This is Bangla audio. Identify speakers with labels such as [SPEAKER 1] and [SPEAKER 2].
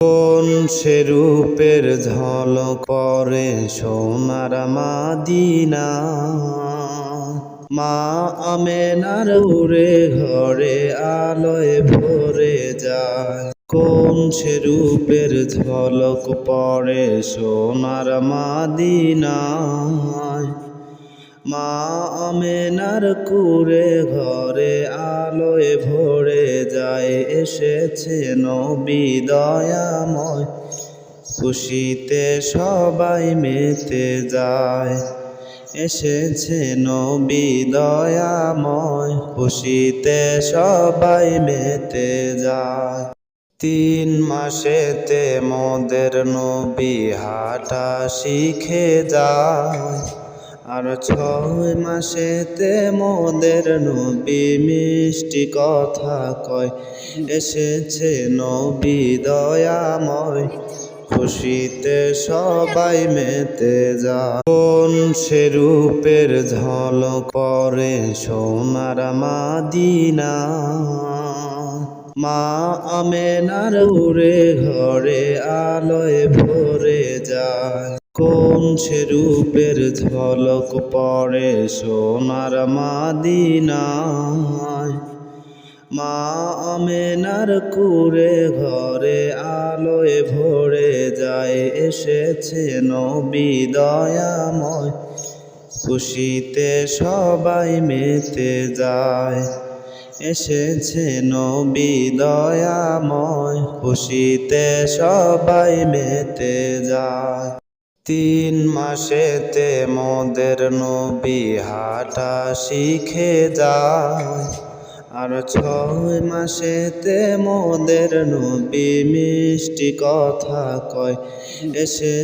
[SPEAKER 1] কোন সে রূপের ঝলক পরে সোনার মাদিনা, মা আমেনার উড়ে ঘরে আলোয় ভরে যায়। কোন সে রূপের ঝলক পরে সোনার মাদিনায়, মা আমেনার কুরে ঘরে আলোয় ভরে যায়। এসেছে নবী দয়াময়, খুশিতে সবাই মেতে যায়। এসেছে নবী দয়াময়, খুশিতে সবাই মেতে যায়। 3 মাসেতে মোদের নবী হাঁটা শিখে যায়, আর 6 মাসেতে মোদের নবী মিষ্টি কথা কয়। এসেছে নবী দয়াময়, খুশিতে সবাই মেতে যায়। কোন সে রূপের ঝলক পরে সোনার মাদিনা, মা আমেনার উড়ে ঘরে আলোয় ভরে যায়। কোন সে রূপের ঝলক পরে সোনার মাদিনায়, মা আমেনার কুরে ঘরে আলোয় ভরে যায়। এসেছে নবী দয়াময়, খুশিতে সবাই মেতে যায়। এসেছে নবী দয়াময়, খুশিতে সবাই মেতে যায়। 3 মাসেতে মোদের নবী হাঁটা শিখে যায়, আর 6 মাসেতে মোদের নবী মিষ্টি কথা কয়। এসে